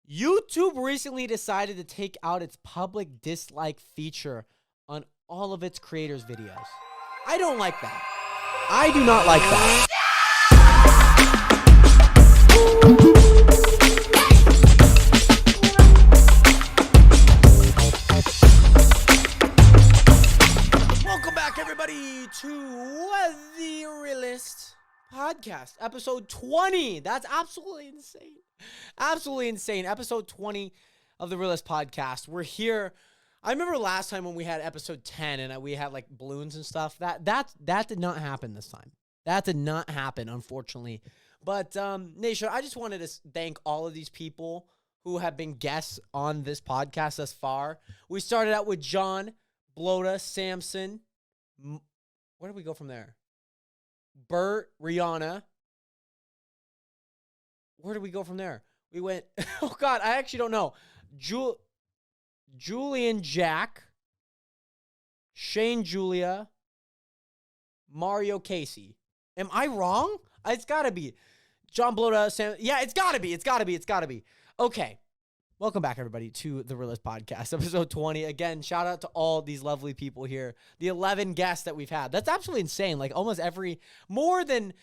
YouTube recently decided to take out its public dislike feature on all of its creators' videos. I don't like that. I do not like that. Welcome back, everybody, to The Realest Podcast, episode 20. That's absolutely insane. Absolutely insane. Episode 20 of The Realest Podcast. We're here. I remember last time when we had episode 10 and we had like balloons and stuff. That did not happen this time. That did not happen, unfortunately. But, Nation, I just wanted to thank all of these people who have been guests on this podcast thus far. We started out with John, Bloda, Samson. Where did we go from there? Bert, Rihanna. Where did we go from there? We went, oh God, I actually don't know. Julian Jack, Shane Julia, Mario Casey. Am I wrong? It's gotta be. John Bloda, Sam. Yeah, it's gotta be. Okay. Welcome back, everybody, to The Realest Podcast, episode 20. Again, shout out to all these lovely people here. The 11 guests that we've had. That's absolutely insane. Like almost more than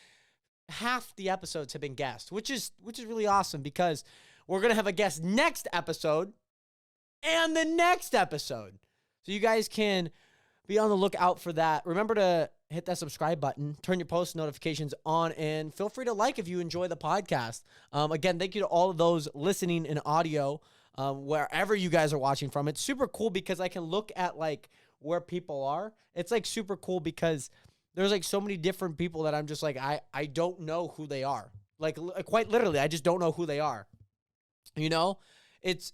half the episodes have been guests, which is really awesome because we're going to have a guest next episode and the next episode. So you guys can be on the lookout for that. Remember to hit that subscribe button, turn your post notifications on, and feel free to like if you enjoy the podcast. Again, thank you to all of those listening in audio, wherever you guys are watching from. It's super cool because I can look at like where people are. It's like super cool because there's like so many different people that I'm just like, I don't know who they are. Like quite literally, I just don't know who they are. You know, it's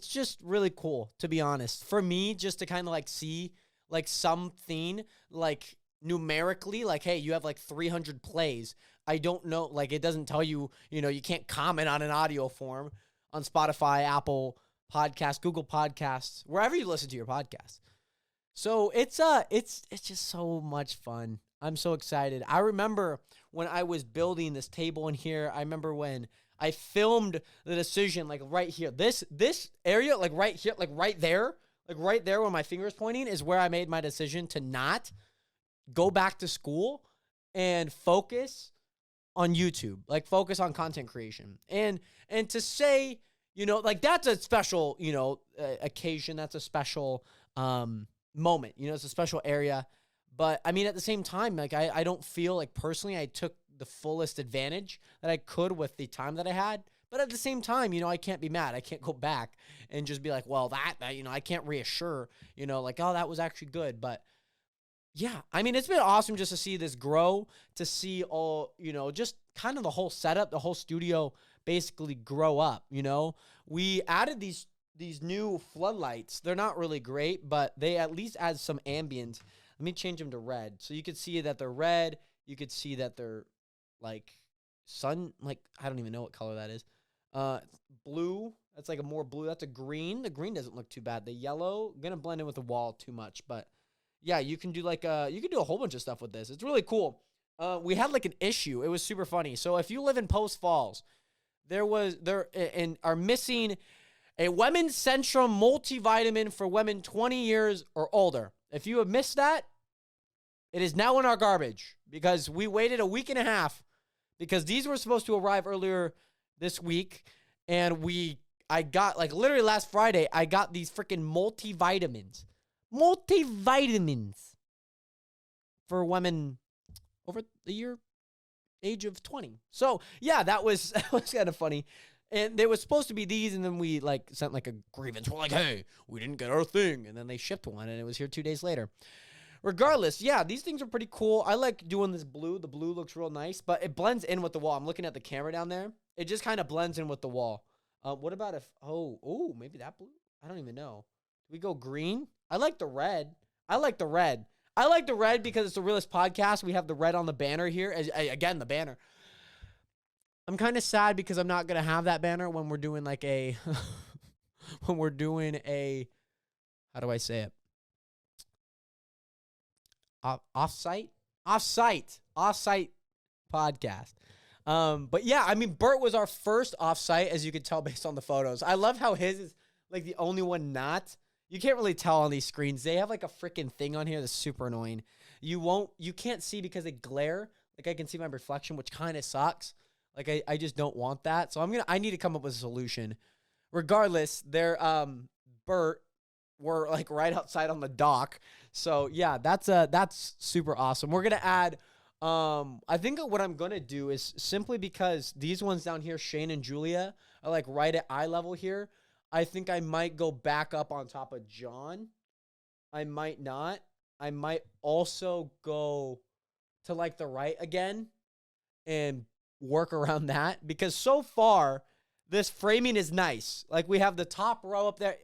just really cool, to be honest. For me, just to kind of like see like something like numerically, like, hey, you have like 300 plays. I don't know. Like it doesn't tell you, you can't comment on an audio form on Spotify, Apple Podcasts, Google Podcasts, wherever you listen to your podcast. So it's just so much fun. I'm so excited. I remember when I was building this table in here, I remember when I filmed the decision, like right here, this area, like right here, like right there where my finger is pointing is where I made my decision to not go back to school and focus on YouTube, like focus on content creation. And to say, like that's a special, occasion. That's a special moment, it's a special area. But I mean, at the same time, like I don't feel like personally I took the fullest advantage that I could with the time that I had. But at the same time, I can't be mad. I can't go back and just be like, well, that I can't reassure, like, oh, that was actually good. But yeah, I mean, it's been awesome just to see this grow, to see all, just kind of the whole setup, the whole studio basically grow up, We added these new floodlights. They're not really great, but they at least add some ambience. Let me change them to red. So you could see that they're red. You could see that they're like sun, like, I don't even know what color that is. Blue. That's like a more blue. That's a green. The green doesn't look too bad. The yellow, going to blend in with the wall too much, but yeah, you can do like you can do a whole bunch of stuff with this. It's really cool. We had like an issue. It was super funny. So if you live in Post Falls, are missing a Women's Centrum multivitamin for women 20 years or older. If you have missed that, it is now in our garbage because we waited a week and a half because these were supposed to arrive earlier this week. And I got like literally last Friday, I got these freaking multivitamins for women over the age of 20. So yeah, that was kind of funny. And they were supposed to be these, and then we like sent like a grievance. We're like, hey, we didn't get our thing. And then they shipped one, and it was here 2 days later. Regardless, yeah, these things are pretty cool. I like doing this blue. The blue looks real nice, but it blends in with the wall. I'm looking at the camera down there. It just kind of blends in with the wall. What about if, maybe that blue? I don't even know. Do we go green? I like the red. I like the red because it's the Realest Podcast. We have the red on the banner here. Again, the banner. I'm kind of sad because I'm not going to have that banner when we're doing like how do I say it? Off-site podcast. But yeah, I mean, Bert was our first offsite, as you could tell based on the photos. I love how his is like the only one not. You can't really tell on these screens. They have like a freaking thing on here that's super annoying. You can't see because they glare. Like I can see my reflection, which kind of sucks. Like I just don't want that. So I need to come up with a solution. Regardless, Bert were like right outside on the dock. So yeah, that's super awesome. We're gonna add I think what I'm gonna do is simply because these ones down here, Shane and Julia, are like right at eye level here. I think I might go back up on top of John. I might not. I might also go to like the right again and work around that because so far this framing is nice. Like we have the top row up there.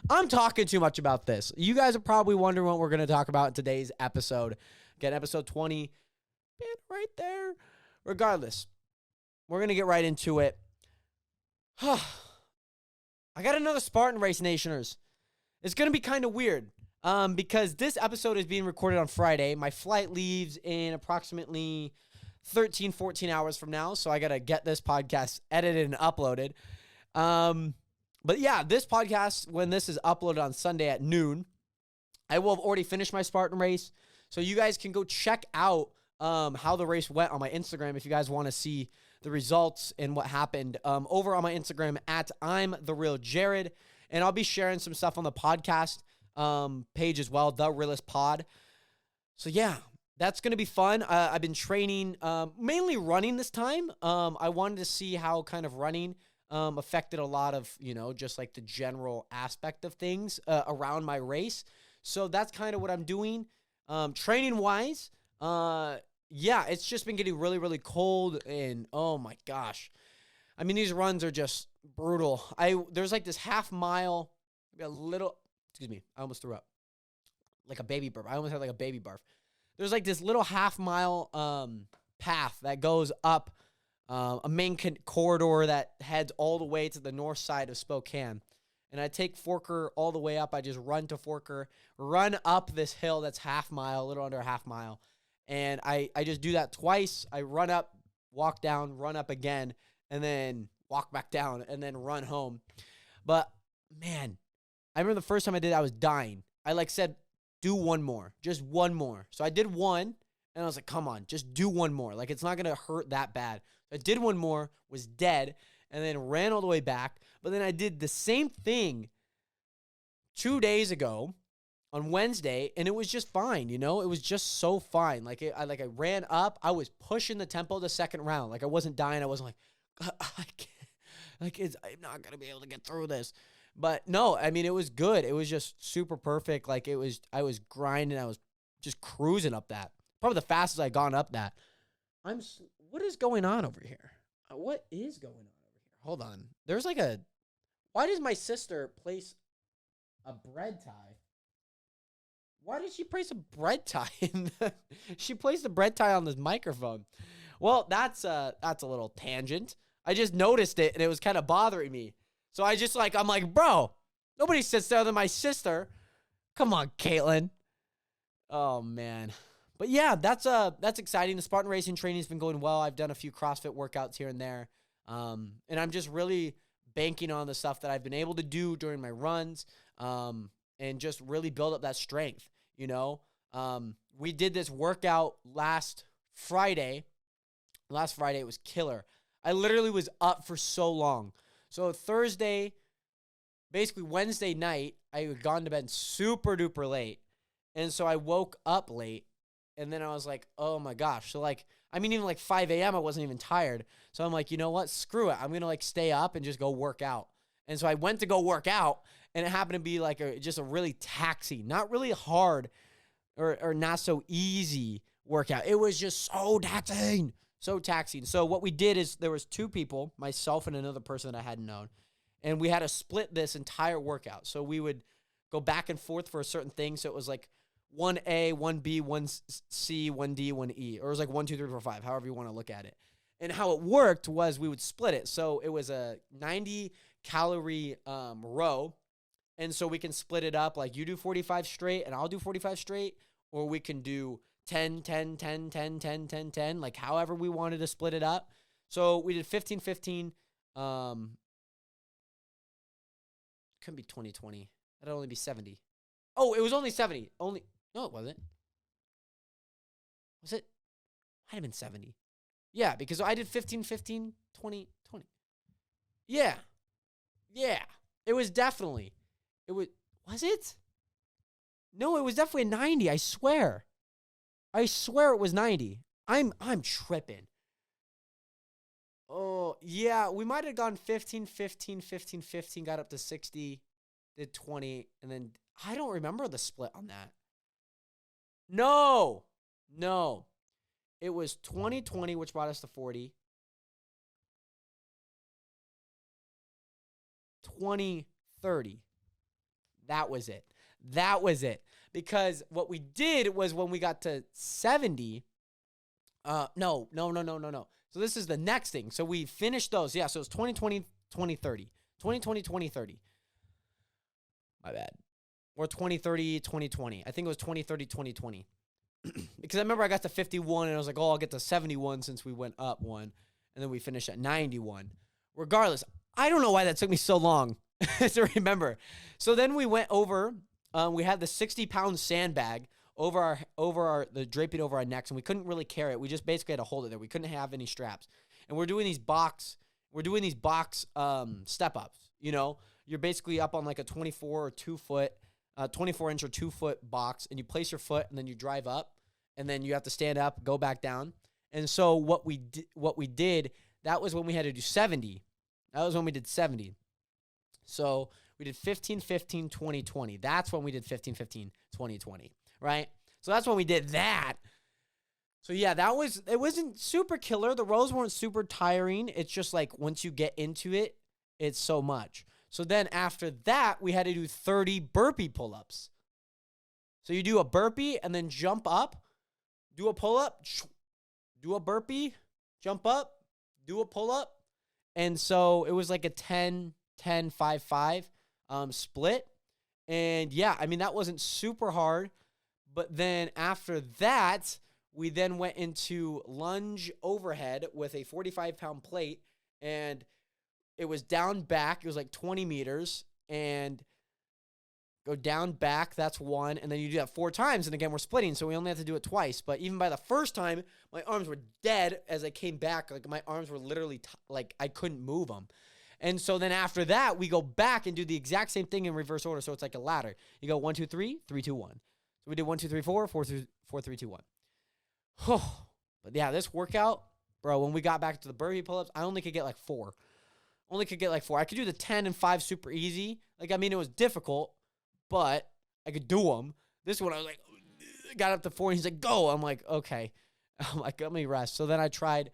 I'm talking too much about this. You guys are probably wondering what we're going to talk about in today's episode. Again, episode 20, right there. Regardless, we're going to get right into it. I got another Spartan Race Nationers. It's going to be kind of weird because this episode is being recorded on Friday. My flight leaves in approximately 13, 14 hours from now, so I got to get this podcast edited and uploaded. But yeah, this podcast, when this is uploaded on Sunday at noon, I will have already finished my Spartan race, so you guys can go check out how the race went on my Instagram if you guys want to see the results and what happened over on my Instagram at I'm the Real Jared, and I'll be sharing some stuff on the podcast page as well, The Realest Pod. So yeah, that's going to be fun. I've been training, mainly running this time. I wanted to see how kind of running affected a lot of, just like the general aspect of things around my race. So that's kind of what I'm doing. Training-wise, yeah, it's just been getting really, really cold, and oh my gosh. I mean, these runs are just brutal. There's like this half mile, I almost threw up. Like a baby burp. I almost had like a baby barf. There's like this little half mile path that goes up a main corridor that heads all the way to the north side of Spokane. And I take Forker all the way up. I just run to Forker, run up this hill that's half mile, a little under a half mile. And I just do that twice. I run up, walk down, run up again, and then walk back down, and then run home. But, man, I remember the first time I did it, I was dying. I said, do one more, just one more. So I did one, and I was like, come on, just do one more. Like, it's not going to hurt that bad. I did one more, was dead, and then ran all the way back. But then I did the same thing 2 days ago on Wednesday, and it was just fine, It was just so fine. I ran up. I was pushing the tempo the second round. Like, I wasn't dying. I wasn't like, I can't. I'm not going to be able to get through this. But no, I mean, it was good. It was just super perfect. Like, I was grinding. I was just cruising up that. Probably the fastest I gone up that. What is going on over here? What is going on over here? Hold on. There's why does my sister place a bread tie? Why did she place a bread tie she placed a bread tie on this microphone? Well, that's a little tangent. I just noticed it, and it was kind of bothering me. So I'm like, bro, nobody sits there than my sister. Come on, Caitlin. Oh, man. But yeah, that's exciting. The Spartan racing training has been going well. I've done a few CrossFit workouts here and there. And I'm just really banking on the stuff that I've been able to do during my runs, and just really build up that strength. We did this workout last Friday. Last Friday, it was killer. I literally was up for so long. So Thursday, basically Wednesday night, I had gone to bed super duper late. And so I woke up late, and then I was like, oh my gosh. So even 5 a.m., I wasn't even tired. So I'm like, you know what? Screw it. I'm going to stay up and just go work out. And so I went to go work out, and it happened to be just a really taxing, not really hard or not so easy workout. It was just so taxing. So taxing. So what we did is there was two people, myself and another person that I hadn't known, and we had to split this entire workout. So we would go back and forth for a certain thing. So it was 1A, 1B, 1C, 1D, 1E. Or it was 1, 2, 3, 4, 5, however you want to look at it. And how it worked was we would split it. So it was a 90-calorie row. And so we can split it up. You do 45 straight and I'll do 45 straight. Or we can do 10, 10, 10, 10, 10, 10, 10. However we wanted to split it up. So we did 15, 15. Couldn't be 2020. That'd only be 70. Oh, it was only 70. No, it wasn't. Was it? Might have been 70. Yeah, because I did 15, 15, 20, 20. Yeah. Yeah. It was definitely. Was it? No, it was definitely a 90. I swear. I swear it was 90. I'm tripping. Oh, yeah, we might have gone 15, 15, 15, 15, got up to 60, did 20, and then I don't remember the split on that. No. It was 2020, which brought us to 40. 2030. That was it. Because what we did was when we got to 70, no. So this is the next thing. So we finished those. Yeah, so it's 2020, 2030. 2020, 2030. My bad. Or 2030, 2020. I think it was 2030, 2020. Because I remember I got to 51 and I was like, oh, I'll get to 71 since we went up one. And then we finished at 91. Regardless, I don't know why that took me so long to remember. So then we went over, we had the 60-pound sandbag over the draping over our necks, and we couldn't really carry it. We just basically had to hold it there. We couldn't have any straps. And we're doing these box step-ups, you know? You're basically up on like a 24 or 2-foot, 24-inch or 2-foot box, and you place your foot, and then you drive up, and then you have to stand up, go back down. And so what we did, that was when we had to do 70. That was when we did 70. So we did 15, 15, 20, 20. That's when we did 15, 15, 20, 20, right? So that's when we did that. So yeah, it wasn't super killer. The rows weren't super tiring. It's just like once you get into it, it's so much. So then after that, we had to do 30 burpee pull-ups. So you do a burpee and then jump up, do a pull-up, do a burpee, jump up, do a pull-up. And so it was like a 10, 10, 5, 5 split. And yeah, I mean, that wasn't super hard. But then after that, we then went into lunge overhead with a 45-pound plate. And it was down back. It was like 20 meters. And go down back, that's one. And then you do that 4 times. And again, we're splitting, so we only have to do it twice. But even by the first time, my arms were dead as I came back. Like, my arms were literally, like, I couldn't move them. And so then after that, we go back and do the exact same thing in reverse order. So it's like a ladder. You go 1, 2, 3, 3, 2, 1. So we did 1, 2, 3, 4, 4, 3, 2, 1. But yeah, this workout, bro, when we got back to the burpee pull-ups, I only could get like 4. I could do the 10 and 5 super easy. Like, I mean, it was difficult, but I could do them. This one, I was like, got up to 4, and he's like, go. I'm like, okay. I'm like, let me rest. So then I tried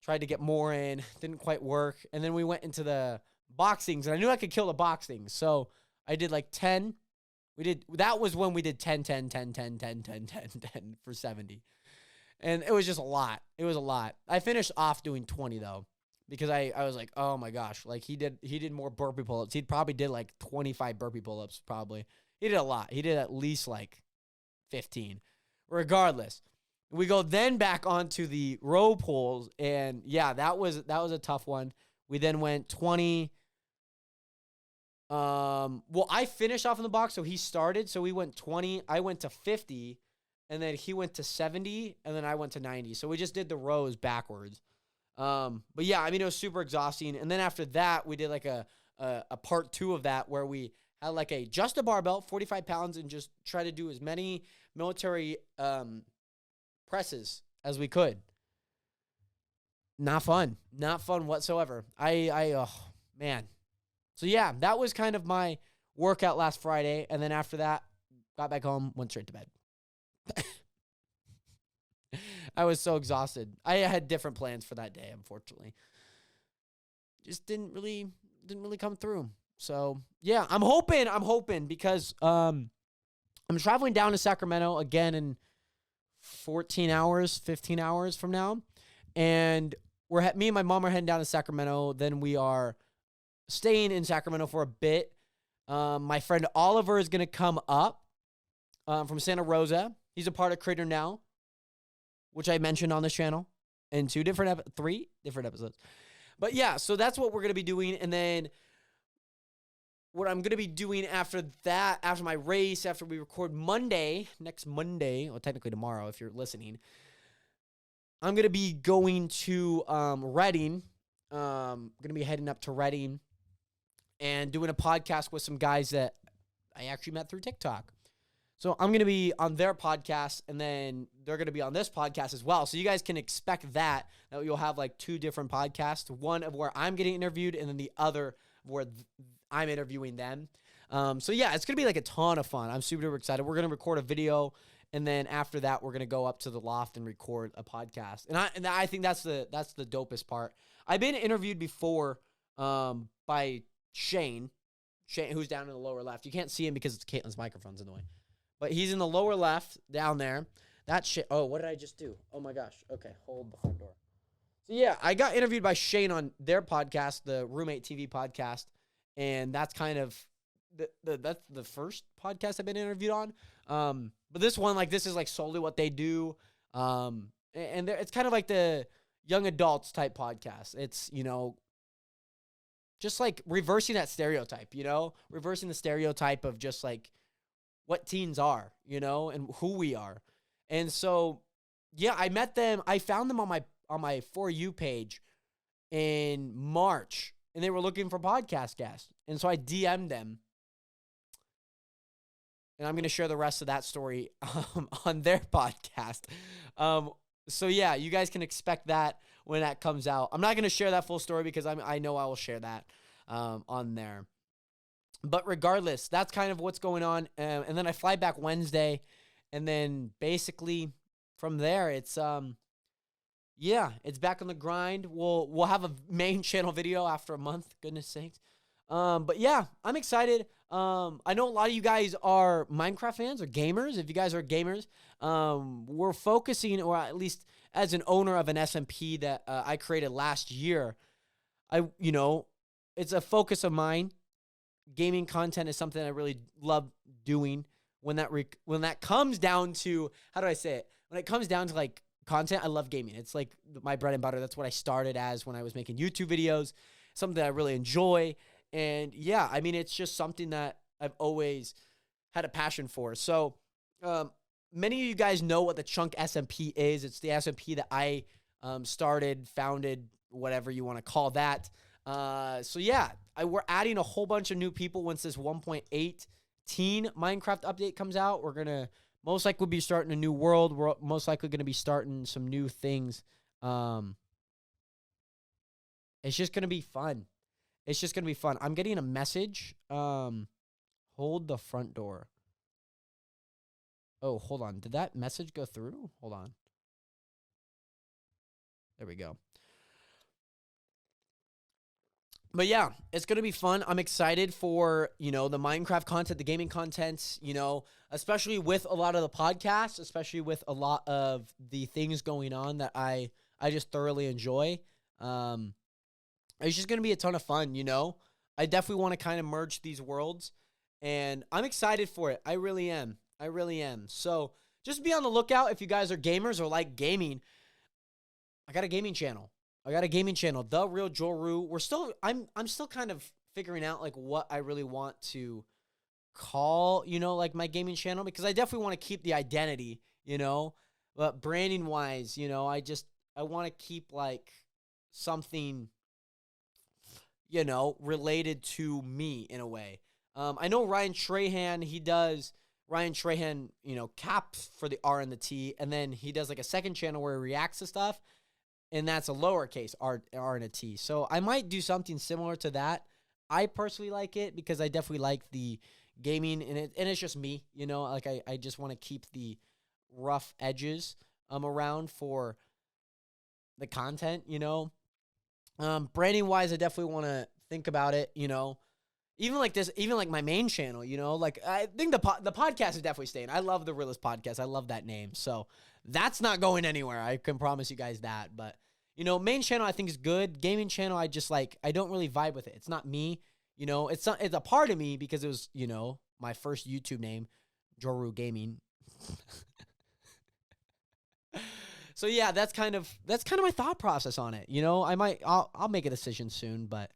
to get more in. Didn't quite work. And then we went into the boxings, and I knew I could kill the boxings. So I did like 10. That was when we did 10, 10, 10, 10, 10, 10, 10, 10 for 70. And it was just a lot. It was a lot. I finished off doing 20, though, because I was like, oh, my gosh. Like, he did more burpee pull-ups. He probably did like 25 burpee pull-ups, probably. He did a lot. He did at least like 15. Regardless, we go then back onto the row pulls, and yeah, that was a tough one. We then went 20. Well, I finished off in the box, so he started. So we went 20. I went to 50, and then he went to 70, and then I went to 90. So we just did the rows backwards. But yeah, I mean, it was super exhausting. And then after that, we did like a part 2 of that where we had like just a barbell, 45 pounds, and just try to do as many military presses as we could. Not fun whatsoever. Oh man. So yeah, that was kind of my workout last Friday. And then after that, got back home, went straight to bed. I was so exhausted. I had different plans for that day, unfortunately. Just didn't really come through. So yeah, I'm hoping because I'm traveling down to Sacramento again in 15 hours from now. And me and my mom are heading down to Sacramento. Then we are staying in Sacramento for a bit. My friend Oliver is going to come up from Santa Rosa. He's a part of Creator Now, which I mentioned on this channel. in three different episodes. But yeah, so that's what we're going to be doing. And then what I'm going to be doing after that, after my race, after we record next Monday, well, technically tomorrow if you're listening, I'm going to be going to Reading. I'm going to be heading up to Reading and doing a podcast with some guys that I actually met through TikTok. So I'm going to be on their podcast, and then they're going to be on this podcast as well. So you guys can expect that you'll have like two different podcasts, one of where I'm getting interviewed and then the other where I'm interviewing them. So yeah, it's going to be like a ton of fun. I'm super excited. We're going to record a video, and then after that, we're going to go up to the loft and record a podcast. And I think that's the dopest part. I've been interviewed before by Shane, who's down in the lower left. You can't see him because it's Caitlin's microphone's in the way. But he's in the lower left down there. That shit. Oh, what did I just do? Oh my gosh. Okay, hold the front door. So yeah, I got interviewed by Shane on their podcast, the Roommate TV podcast, and that's kind of that's the first podcast I've been interviewed on. But this one, like, this is like solely what they do. And it's kind of like the young adults type podcast. It's, just like reversing that stereotype, reversing the stereotype of just like what teens are, and who we are. And so, yeah, I met them. I found them on my For You page in March, and they were looking for podcast guests. And so I DM'd them. And I'm going to share the rest of that story on their podcast. So yeah, you guys can expect that when that comes out. I'm not going to share that full story because I know I will share that on there. But regardless, that's kind of what's going on. And then I fly back Wednesday, and then basically from there, it's it's back on the grind. We'll have a main channel video after a month. Goodness sakes. But yeah, I'm excited. I know a lot of you guys are Minecraft fans or gamers. If you guys are gamers, we're focusing, or at least as an owner of an SMP that I created last year, it's a focus of mine. Gaming content is something I really love doing. When that comes down to, how do I say it? When it comes down to like content, I love gaming. It's like my bread and butter. That's what I started as when I was making YouTube videos. Something that I really enjoy. And yeah, I mean, it's just something that I've always had a passion for. So many of you guys know what the Chunk SMP is. It's the SMP that I started, founded, whatever you want to call that. So yeah, we're adding a whole bunch of new people once this 1.18 Minecraft update comes out. We're going to most likely be starting a new world. We're most likely going to be starting some new things. It's just going to be fun. It's just going to be fun. I'm getting a message. Hold the front door. Oh, hold on. Did that message go through? Hold on. There we go. But yeah, it's going to be fun. I'm excited for, the Minecraft content, the gaming content, especially with a lot of the podcasts, especially with a lot of the things going on that I just thoroughly enjoy. It's just going to be a ton of fun, I definitely want to kind of merge these worlds, and I'm excited for it. I really am. So just be on the lookout if you guys are gamers or like gaming. I got a gaming channel. The Real Joru. I'm still kind of figuring out like what I really want to call, like my gaming channel, because I definitely want to keep the identity, but branding wise, I want to keep like something, related to me in a way. I know Ryan Trahan, caps for the R and the T, and then he does like a second channel where he reacts to stuff. And that's a lowercase R and a T. So I might do something similar to that. I personally like it because I definitely like the gaming in it. And it's just me, like I just want to keep the rough edges around for the content, branding wise, I definitely want to think about it, even like this, even like my main channel, like I think the podcast is definitely staying. I love the Realest Podcast. I love that name. So that's not going anywhere. I can promise you guys that. But, main channel I think is good. Gaming channel, I just like, I don't really vibe with it. It's not me, it's a part of me because it was, my first YouTube name, Joru Gaming. So yeah, that's kind of my thought process on it. You know, I'll make a decision soon, but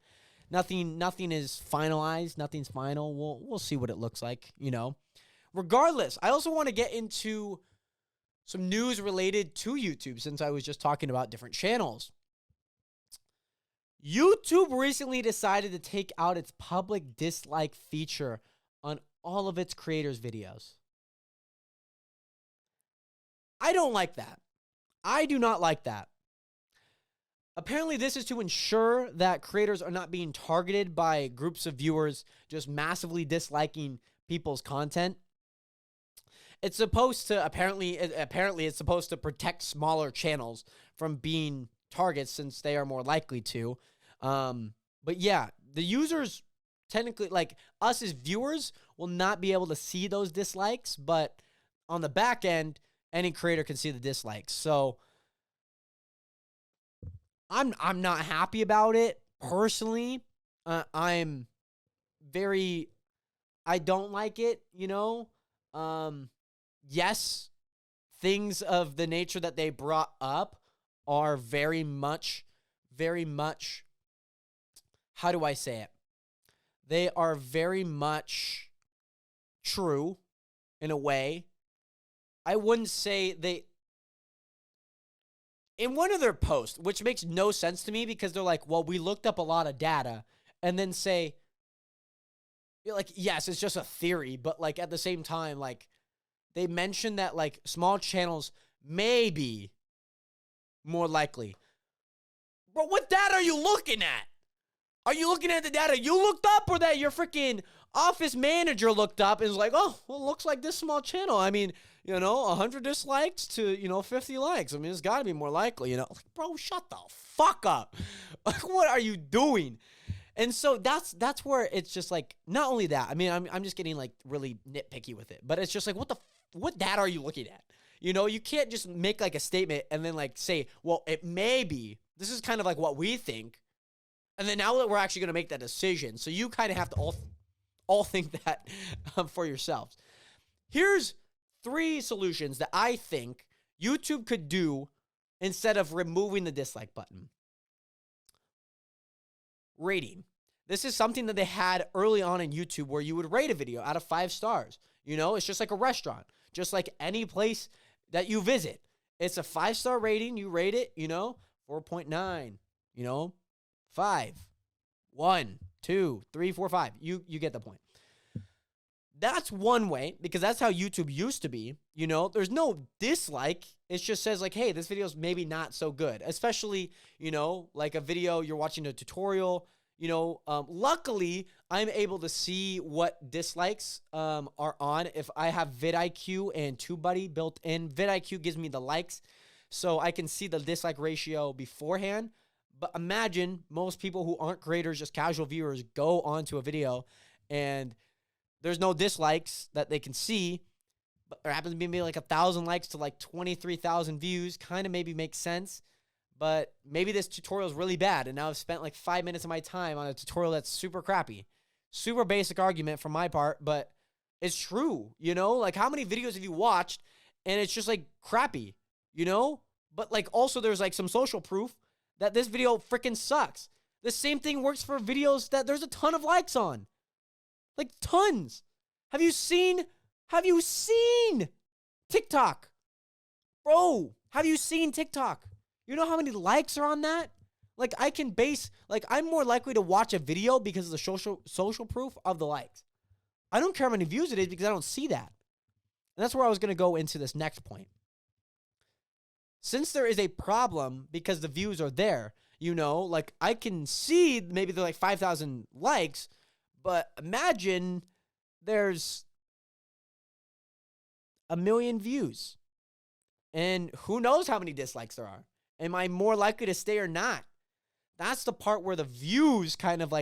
nothing is finalized. Nothing's final. We'll see what it looks like, you know. Regardless, I also want to get into some news related to YouTube since I was just talking about different channels. YouTube recently decided to take out its public dislike feature on all of its creators' videos. I don't like that. I do not like that. Apparently, this is to ensure that creators are not being targeted by groups of viewers just massively disliking people's content. It's supposed to, apparently it's supposed to protect smaller channels from being targets since they are more likely to. But yeah, the users technically, like us as viewers, will not be able to see those dislikes, but on the back end, any creator can see the dislikes. So I'm not happy about it personally. I don't like it, you know. Yes, things of the nature that they brought up are very much, how do I say it? They are very much true in a way. I wouldn't say they... In one of their posts, which makes no sense to me because they're like, well, we looked up a lot of data, and then say, you're like, yes, it's just a theory, but like at the same time, like they mentioned that like small channels may be more likely. Bro, what data are you looking at? Are you looking at the data you looked up or that your freaking office manager looked up and was like, oh, well, it looks like this small channel. I mean, you know, 100 dislikes to, 50 likes. I mean, it's got to be more likely, you know. Like, bro, shut the fuck up. Like, what are you doing? And so that's where it's just like, not only that, I mean, I'm just getting like really nitpicky with it, but it's just like, what data are you looking at? You know, you can't just make like a statement and then like say, well, it may be, this is kind of like what we think. And then now that we're actually going to make that decision, so you kind of have to all think that for yourselves. Here's 3 solutions that I think YouTube could do instead of removing the dislike button. Rating. This is something that they had early on in YouTube where you would rate a video out of 5 stars. You know, it's just like a restaurant, just like any place that you visit. It's a 5-star rating. You rate it, 4.9, 5, 1, 2, 3, 4, 5. You get the point. That's one way, because that's how YouTube used to be. There's no dislike. It just says like, hey, this video is maybe not so good. Especially, like a video, you're watching a tutorial. Luckily, I'm able to see what dislikes are on if I have vidIQ and TubeBuddy built in. vidIQ gives me the likes, so I can see the dislike ratio beforehand. But imagine most people who aren't creators, just casual viewers, go onto a video and there's no dislikes that they can see, but there happens to be maybe like 1,000 likes to like 23,000 views. Kind of maybe makes sense, but maybe this tutorial is really bad, and now I've spent like 5 minutes of my time on a tutorial that's super crappy. Super basic argument from my part, but it's true, Like, how many videos have you watched, and it's just like crappy, But like also there's like some social proof that this video freaking sucks. The same thing works for videos that there's a ton of likes on. Like tons. Have you seen TikTok? Bro, have you seen TikTok? You know how many likes are on that? Like I'm more likely to watch a video because of the social proof of the likes. I don't care how many views it is because I don't see that. And that's where I was going to go into this next point. Since there is a problem because the views are there, like I can see maybe they're like 5,000 likes, but imagine there's 1 million views. And who knows how many dislikes there are? Am I more likely to stay or not? That's the part where the views kind of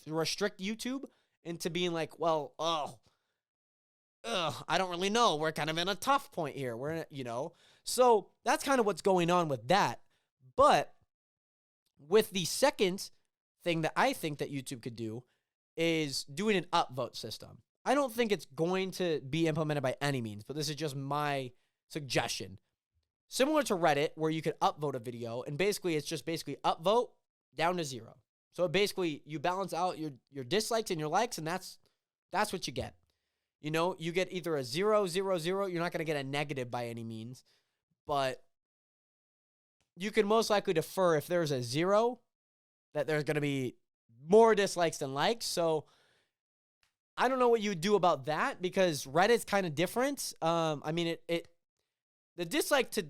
restrict YouTube into being like, well, I don't really know. We're kind of in a tough point here. We're in a, So that's kind of what's going on with that. But with the second thing that I think that YouTube could do is doing an upvote system. I don't think it's going to be implemented by any means, but this is just my suggestion. Similar to Reddit, where you could upvote a video, and basically it's just upvote down to 0. So basically you balance out your dislikes and your likes, and that's what you get. You know, you get either a 0, 0, 0. You're not going to get a negative by any means, but you can most likely defer if there's a 0 that there's going to be more dislikes than likes. So I don't know what you would do about that, because Reddit's kind of different. I mean, the dislike to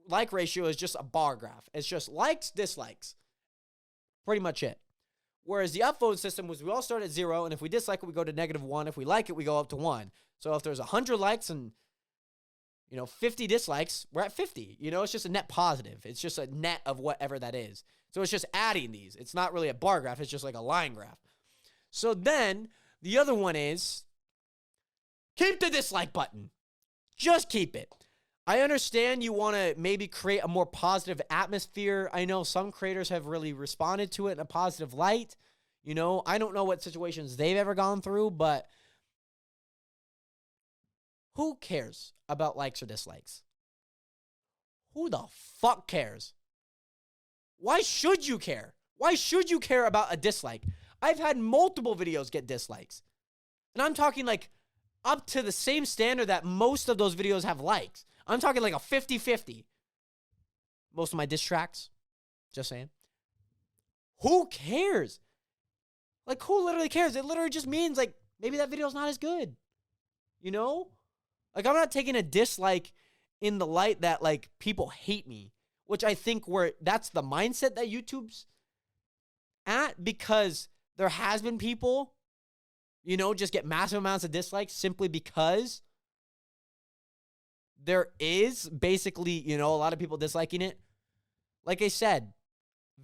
like ratio is just a bar graph. It's just likes, dislikes. Pretty much it. Whereas the upvote system was we all start at 0, and if we dislike it, we go to -1. If we like it, we go up to 1. So if there's 100 likes and 50 dislikes, we're at 50. It's just a net positive. It's just a net of whatever that is. So it's just adding these. It's not really a bar graph. It's just like a line graph. So then the other one is keep the dislike button. Just keep it. I understand you want to maybe create a more positive atmosphere. I know some creators have really responded to it in a positive light. I don't know what situations they've ever gone through, but who cares about likes or dislikes? Who the fuck cares? Why should you care? Why should you care about a dislike? I've had multiple videos get dislikes. And I'm talking like up to the same standard that most of those videos have likes. I'm talking like a 50-50. Most of my diss tracks, just saying. Who cares? Like, who literally cares? It literally just means, like, maybe that video's not as good. Like, I'm not taking a dislike in the light that, like, people hate me, which I think that's the mindset that YouTube's at, because there has been people, just get massive amounts of dislikes simply because there is basically, a lot of people disliking it. Like I said,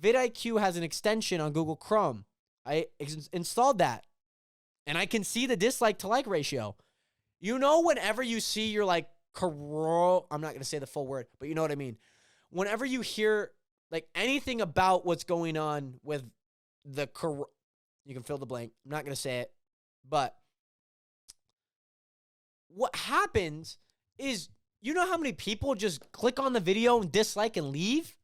vidIQ has an extension on Google Chrome. I installed that, and I can see the dislike to like ratio. Whenever you see your like, I'm not going to say the full word, but you know what I mean. Whenever you hear like anything about what's going on with you can fill the blank. I'm not going to say it, but what happens is, how many people just click on the video and dislike and leave?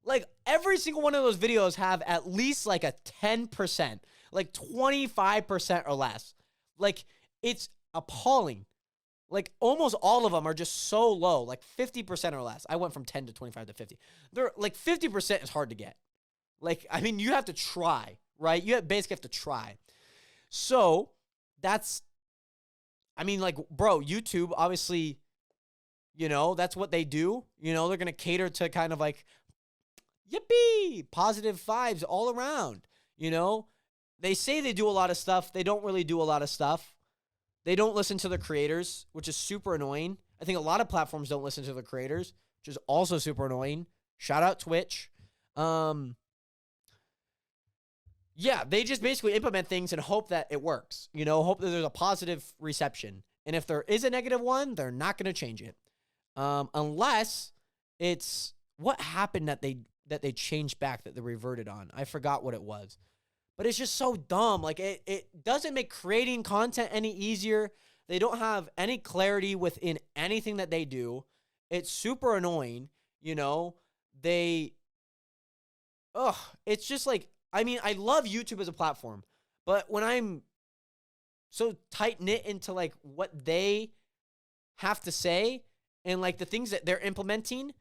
Like, every single one of those videos have at least like a 10%, like 25% or less. Like, it's appalling. Like, almost all of them are just so low, like 50% or less. I went from 10 to 25 to 50. They're like 50% is hard to get. Like, I mean, you have to try, right? You basically have to try. So that's, like, bro, YouTube, obviously, that's what they do. They're going to cater to kind of like, yippee, positive vibes all around. They say they do a lot of stuff. They don't really do a lot of stuff. They don't listen to the creators, which is super annoying. I think a lot of platforms don't listen to the creators, which is also super annoying. Shout out Twitch. Yeah, they just basically implement things and hope that it works. Hope that there's a positive reception. And if there is a negative one, they're not going to change it. Unless it's what happened that they changed back, that they reverted on. I forgot what it was. But it's just so dumb. Like, it doesn't make creating content any easier. They don't have any clarity within anything that they do. It's super annoying. It's just like, I love YouTube as a platform, but when I'm so tight-knit into like what they have to say and like the things that they're implementing,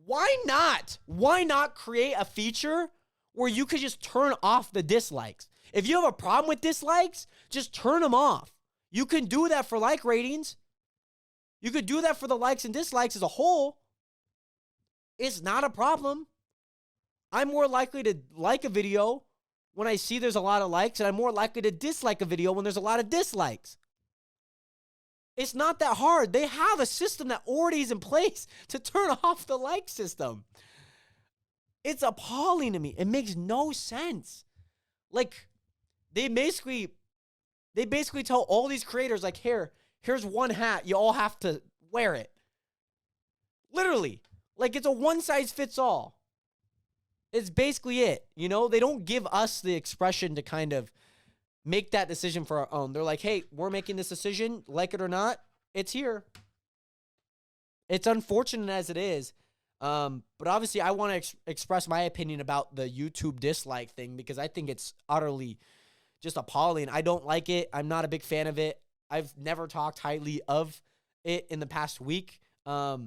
why not? Why not create a feature where you could just turn off the dislikes? If you have a problem with dislikes, just turn them off. You can do that for like ratings. You could do that for the likes and dislikes as a whole. It's not a problem. I'm more likely to like a video when I see there's a lot of likes, and I'm more likely to dislike a video when there's a lot of dislikes. It's not that hard. They have a system that already is in place to turn off the like system. It's appalling to me. It makes no sense. Like, they basically tell all these creators, like, here's one hat. You all have to wear it. Literally. Like, it's a one-size-fits-all. It's basically it. They don't give us the expression to kind of make that decision for our own. They're like, hey, we're making this decision, like it or not, it's here. It's unfortunate as it is. But obviously I want to express my opinion about the YouTube dislike thing because I think it's utterly just appalling. I don't like it. I'm not a big fan of it. I've never talked highly of it in the past week. Yeah,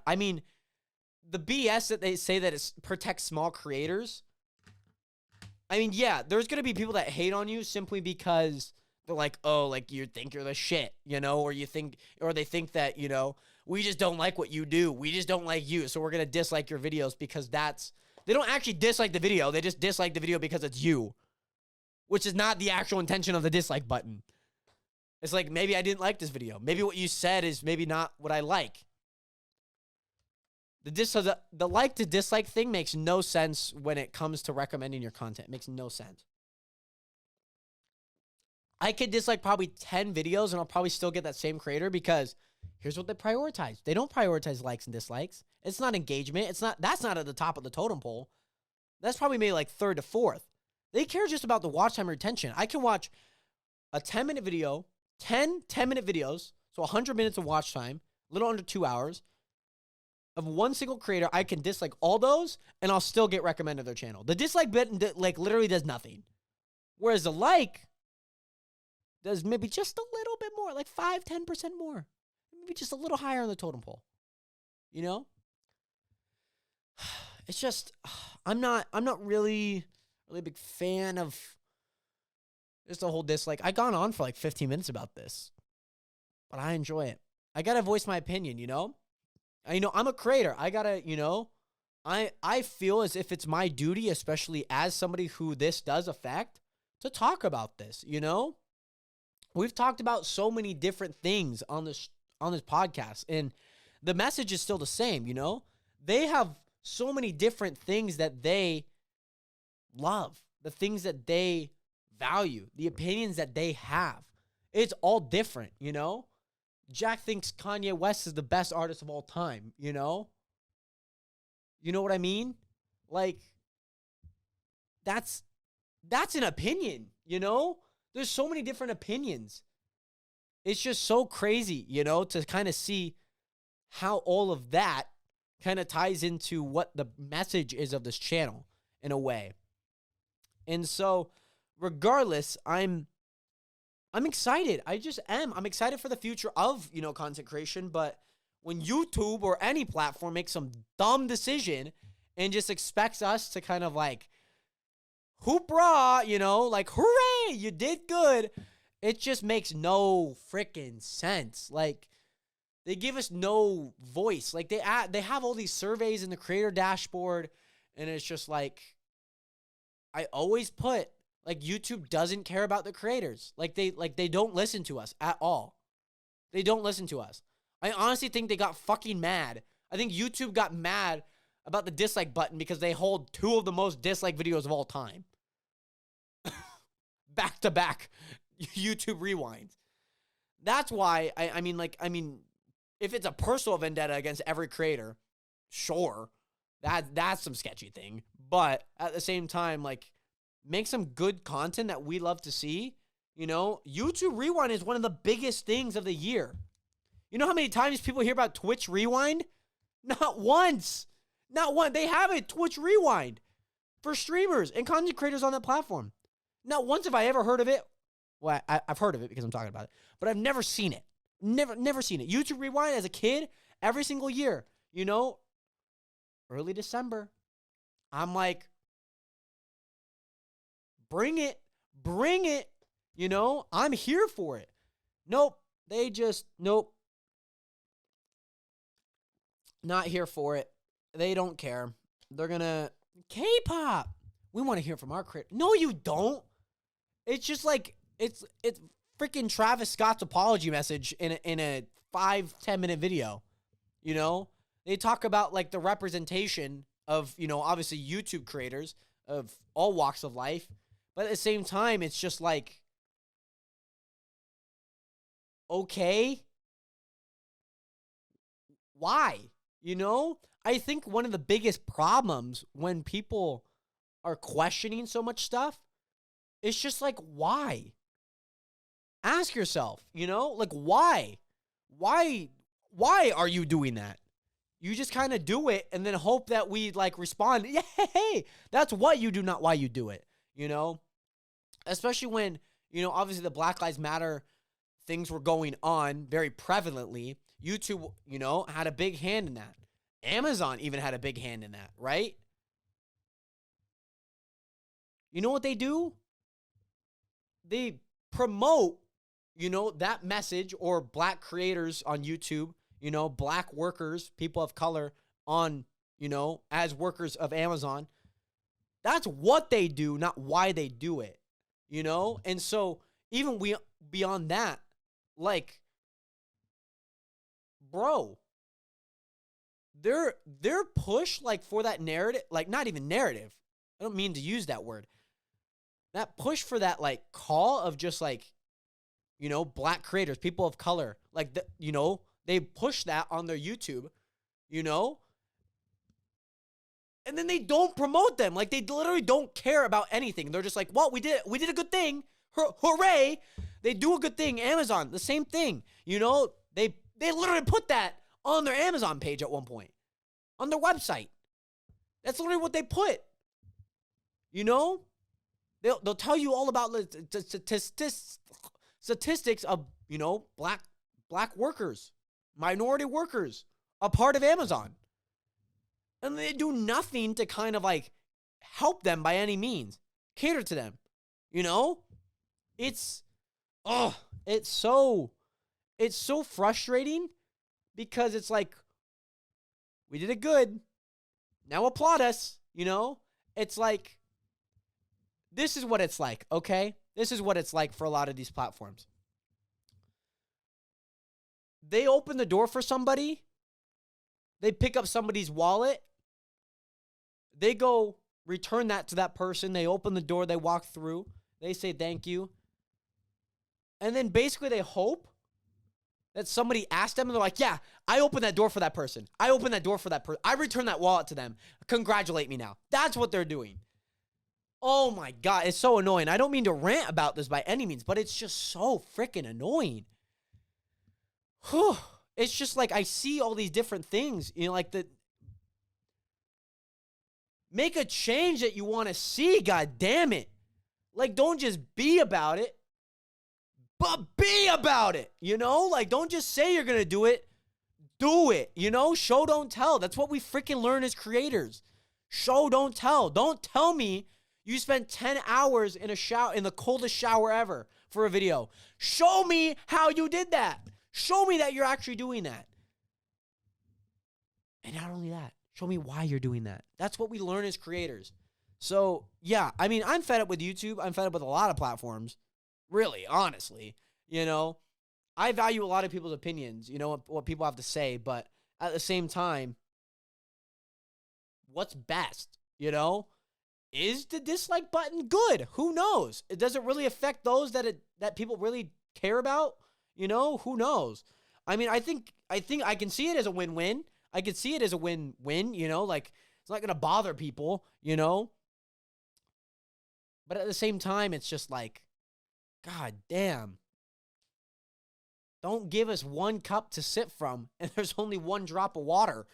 I mean, the BS that they say that it protects small creators. I mean, yeah, there's going to be people that hate on you simply because they're like, oh, like you think you're the shit, you know, or they think that, you know, we just don't like what you do. We just don't like you. So we're going to dislike your videos because they don't actually dislike the video. They just dislike the video because it's you, which is not the actual intention of the dislike button. It's like, maybe I didn't like this video. Maybe what you said is maybe not what I like. The like to dislike thing makes no sense when it comes to recommending your content. It makes no sense. I could dislike probably 10 videos and I'll probably still get that same creator because here's what they prioritize. They don't prioritize likes and dislikes. It's not engagement. That's not at the top of the totem pole. That's probably maybe like third to fourth. They care just about the watch time retention. I can watch a 10-minute video, 10-minute videos, so 100 minutes of watch time, a little under 2 hours, of one single creator. I can dislike all those, and I'll still get recommended their channel. The dislike button, like, literally does nothing. Whereas the like does maybe just a little bit more, like 5-10% more. Maybe just a little higher on the totem pole. You know? It's just, I'm not really a big fan of just the whole dislike. I gone on for like 15 minutes about this, but I enjoy it. I gotta voice my opinion, you know? I'm a creator. I gotta, I feel as if it's my duty, especially as somebody who this does affect, to talk about this, you know? We've talked about so many different things on this podcast, and the message is still the same, you know? They have so many different things that they love, the things that they value, the opinions that they have. It's all different, you know? Jack thinks Kanye West is the best artist of all time, you know? You know what I mean? Like, that's an opinion, you know? There's so many different opinions. It's just so crazy, you know, to kind of see how all of that kind of ties into what the message is of this channel in a way. And so, regardless, I'm excited. I just am. I'm excited for the future of, content creation. But when YouTube or any platform makes some dumb decision and just expects us to kind of like, hoopra, like, hooray, you did good. It just makes no freaking sense. Like, they give us no voice. Like, they have all these surveys in the creator dashboard, and it's just like, I always put, like, YouTube doesn't care about the creators. Like they don't listen to us at all. They don't listen to us. I honestly think they got fucking mad. I think YouTube got mad about the dislike button because they hold 2 of the most disliked videos of all time. Back to back YouTube rewinds. That's why I mean, if it's a personal vendetta against every creator, sure. That's some sketchy thing. But at the same time, like, make some good content that we love to see. YouTube Rewind is one of the biggest things of the year. You know how many times people hear about Twitch Rewind? Not once. Not one. They have a Twitch Rewind for streamers and content creators on that platform. Not once have I ever heard of it. Well, I've heard of it because I'm talking about it, but I've never seen it. Never seen it. YouTube Rewind as a kid, every single year, early December, I'm like, bring it, I'm here for it. Nope, nope, not here for it. They don't care. They're gonna, K-pop, we want to hear from our creator. No, you don't. It's just like, it's freaking Travis Scott's apology message in a 5-10 minute video. They talk about, like, the representation of, obviously YouTube creators of all walks of life. But at the same time, it's just like, okay, why? I think one of the biggest problems when people are questioning so much stuff, it's just like, why? Ask yourself, like, why? Why Why are you doing that? You just kind of do it and then hope that we like respond. Yeah, hey, that's what you do, not why you do it, you know? Especially when, obviously the Black Lives Matter things were going on very prevalently. YouTube, had a big hand in that. Amazon even had a big hand in that, right? You know what they do? They promote, that message, or black creators on YouTube, black workers, people of color on, as workers of Amazon. That's what they do, not why they do it, And so even beyond that, like, bro, their push, like, for that narrative, like, not even narrative. I don't mean to use that word. That push for that, like, call of just, like, black creators, people of color, like, they push that on their YouTube, and then they don't promote them. Like, they literally don't care about anything. They're just like, well, we did a good thing. Hooray. They do a good thing. Amazon, the same thing. They literally put that on their Amazon page at one point, on their website. That's literally what they put. They'll tell you all about the statistics of, black workers, minority workers, a part of Amazon. And they do nothing to kind of like help them by any means, cater to them. It's so frustrating, because it's like, we did it good. Now applaud us, It's like, this is what it's like, okay? This is what it's like for a lot of these platforms. They open the door for somebody. They pick up somebody's wallet. They go return that to that person. They open the door. They walk through. They say thank you. And then basically they hope that somebody asked them, and they're like, yeah, I opened that door for that person. I opened that door for that person. I returned that wallet to them. Congratulate me now. That's what they're doing. Oh my God, it's so annoying. I don't mean to rant about this by any means, but it's just so freaking annoying. Whew. It's just like, I see all these different things, like make a change that you want to see, God damn it. Like, don't just be about it, but be about it, Like, don't just say you're going to do it. Do it, Show, don't tell. That's what we freaking learn as creators. Show, don't tell. Don't tell me you spent 10 hours in the coldest shower ever for a video. Show me how you did that. Show me that you're actually doing that. And not only that, show me why you're doing that. That's what we learn as creators. So, yeah, I mean, I'm fed up with YouTube. I'm fed up with a lot of platforms. Really, honestly. I value a lot of people's opinions, what people have to say. But at the same time, what's best, Is the dislike button good? Who knows? Does it really affect those that people really care about? Who knows? I mean, I think I can see it as a win-win. I can see it as a win-win, like, it's not going to bother people, But at the same time, it's just like, God damn. Don't give us one cup to sip from, and there's only one drop of water,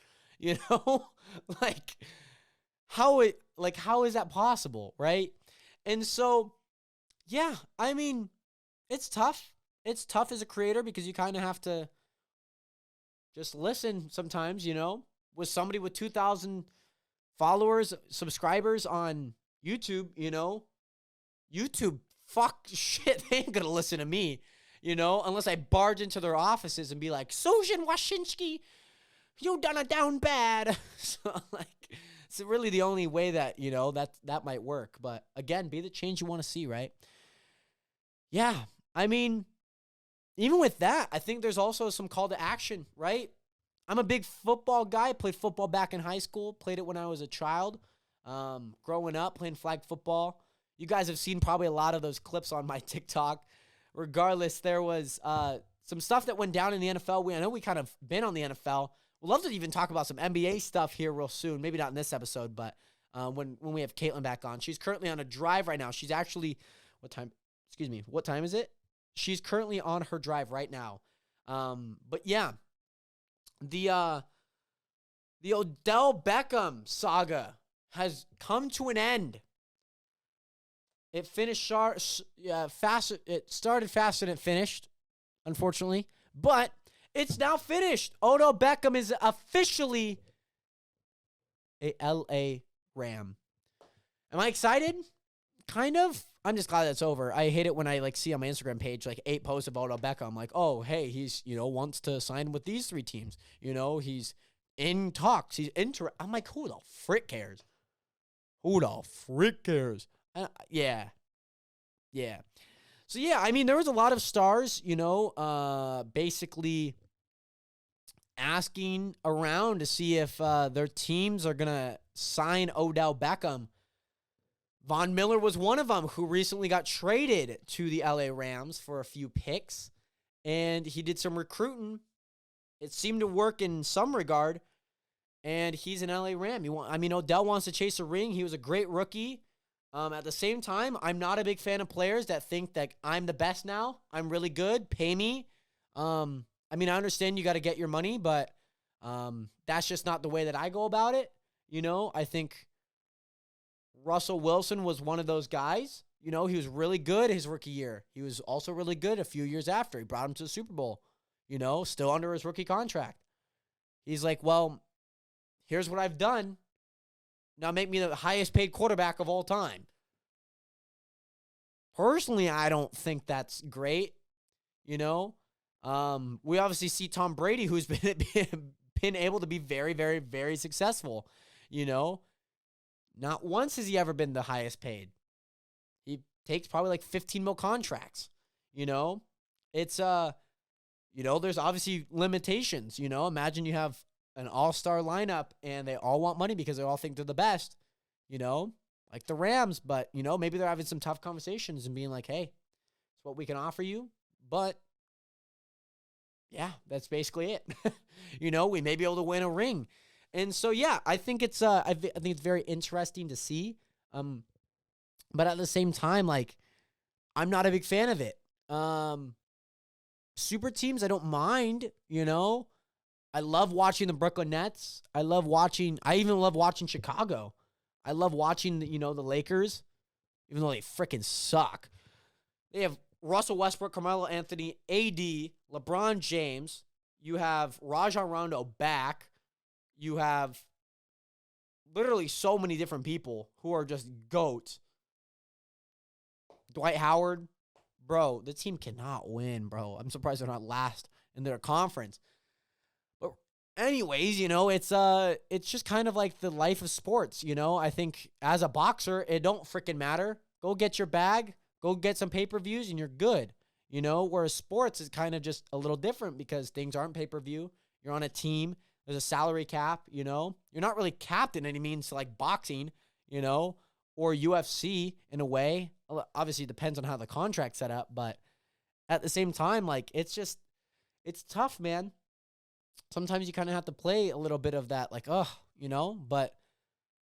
Like, how is that possible, right? And so, yeah, I mean, it's tough. It's tough as a creator, because you kind of have to just listen sometimes, with somebody with 2,000 followers, subscribers on YouTube, YouTube, fuck shit, they ain't gonna listen to me, unless I barge into their offices and be like, Sojin Washinsky, you done it down bad. So, like, it's really the only way that, that might work. But again, be the change you want to see, right? Yeah, I mean, even with that, I think there's also some call to action, right? I'm a big football guy. Played football back in high school. Played it when I was a child. Growing up, playing flag football. You guys have seen probably a lot of those clips on my TikTok. Regardless, there was some stuff that went down in the NFL. I know we kind of been on the NFL. We'd love to even talk about some NBA stuff here real soon. Maybe not in this episode, but when we have Caitlin back on. She's currently on a drive right now. She's actually, what time is it? She's currently on her drive right now. But yeah, The Odell Beckham saga has come to an end. It finished fast. It started faster than it finished, unfortunately. But it's now finished. Odell Beckham is officially a LA Ram. Am I excited? Kind of. I'm just glad it's over. I hate it when I see on my Instagram page 8 posts of Odell Beckham. I'm like, oh, hey, he's wants to sign with these 3 teams. He's in talks. He's I'm like, who the frick cares? Who the frick cares? Yeah. So yeah, I mean, there was a lot of stars, basically asking around to see if their teams are gonna sign Odell Beckham. Von Miller was one of them who recently got traded to the LA Rams for a few picks, and he did some recruiting. It seemed to work in some regard, and he's an LA Ram. Odell wants to chase a ring. He was a great rookie. At the same time, I'm not a big fan of players that think that I'm the best now. I'm really good. Pay me. I understand you got to get your money, but that's just not the way that I go about it. I think Russell Wilson was one of those guys. He was really good his rookie year. He was also really good a few years after. He brought him to the Super Bowl, still under his rookie contract. He's like, well, here's what I've done. Now make me the highest paid quarterback of all time. Personally, I don't think that's great. We obviously see Tom Brady, who's been able to be very, very, very successful. Not once has he ever been the highest paid. He takes probably 15 mil contracts. It's there's obviously limitations. Imagine you have an all-star lineup and they all want money because they all think they're the best. Like the Rams, but maybe they're having some tough conversations and being like, hey, it's what we can offer you, but yeah, that's basically it. We may be able to win a ring. And so, yeah, I think it's very interesting to see. But at the same time, I'm not a big fan of it. Super teams, I don't mind, I love watching the Brooklyn Nets. I even love watching Chicago. I love watching, the Lakers, even though they freaking suck. They have Russell Westbrook, Carmelo Anthony, AD, LeBron James. You have Rajon Rondo back. You have literally so many different people who are just GOATs. Dwight Howard, bro, the team cannot win, bro. I'm surprised they're not last in their conference. But anyways, it's just kind of like the life of sports, I think as a boxer, it don't freaking matter. Go get your bag, go get some pay-per-views, and you're good. Whereas sports is kind of just a little different because things aren't pay-per-view. You're on a team. There's a salary cap, You're not really capped in any means like boxing, or UFC in a way. Obviously, it depends on how the contract's set up, but at the same time, it's tough, man. Sometimes you kind of have to play a little bit of that, but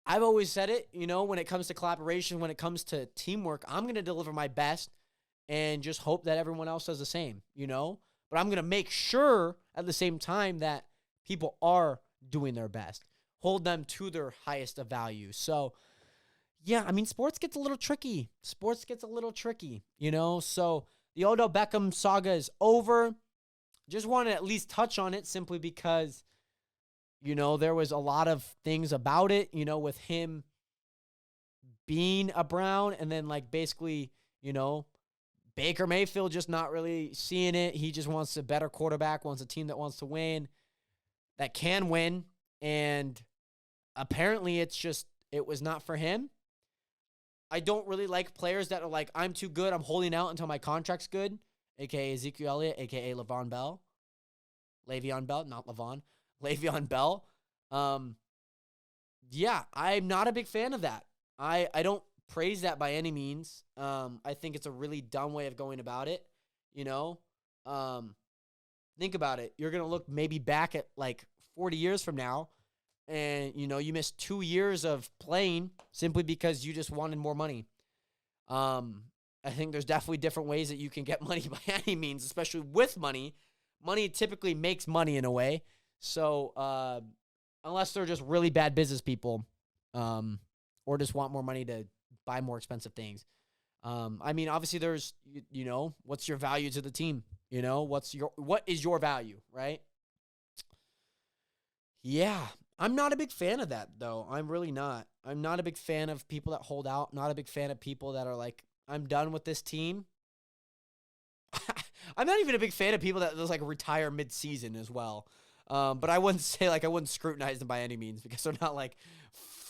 I've always said it, when it comes to collaboration, when it comes to teamwork, I'm going to deliver my best and just hope that everyone else does the same, but I'm going to make sure at the same time that people are doing their best, hold them to their highest of value. So, yeah, sports gets a little tricky. So the Odell Beckham saga is over. Just want to at least touch on it simply because, there was a lot of things about it, with him being a Brown and then basically, Baker Mayfield just not really seeing it. He just wants a better quarterback, wants a team that wants to win, that can win, and apparently it was not for him. I don't really like players that are like, I'm too good, I'm holding out until my contract's good, a.k.a. Ezekiel Elliott, a.k.a. Le'Veon Bell. Yeah, I'm not a big fan of that. I don't praise that by any means. I think it's a really dumb way of going about it, Think about it. You're going to look maybe back at 40 years from now and, you missed 2 years of playing simply because you just wanted more money. I think there's definitely different ways that you can get money by any means, especially with money. Money typically makes money in a way. So unless they're just really bad business people, or just want more money to buy more expensive things. I mean, obviously there's, what's your value to the team? What is your value, right? Yeah. I'm not a big fan of that, though. I'm really not. I'm not a big fan of people that hold out. Not a big fan of people that are like, I'm done with this team. I'm not even a big fan of people that just like retire mid-season as well. But I wouldn't say I wouldn't scrutinize them by any means because they're not like,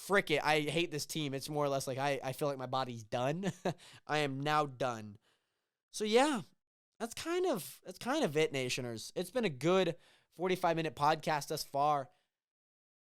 frick it, I hate this team. It's more or less like I feel like my body's done. I am now done. So yeah, that's kind of it, Nationers. It's been a good 45-minute podcast thus far.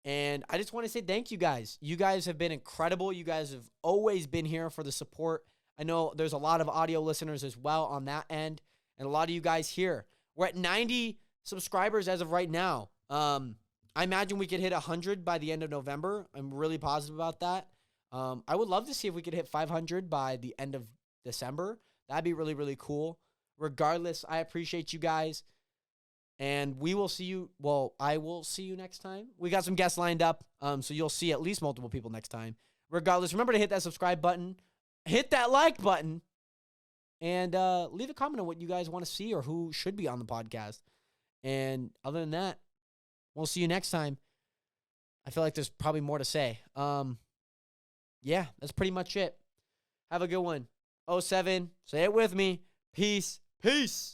And I just want to say thank you guys. You guys have been incredible. You guys have always been here for the support. I know there's a lot of audio listeners as well on that end, and a lot of you guys here. We're at 90 subscribers as of right now. I imagine we could hit 100 by the end of November. I'm really positive about that. I would love to see if we could hit 500 by the end of December. That'd be really, really cool. Regardless, I appreciate you guys. And we will see you. Well, I will see you next time. We got some guests lined up, so you'll see at least multiple people next time. Regardless, remember to hit that subscribe button, hit that like button, and leave a comment on what you guys want to see or who should be on the podcast. And other than that, we'll see you next time. I feel like there's probably more to say. Yeah, that's pretty much it. Have a good one. 07, say it with me. Peace. Peace.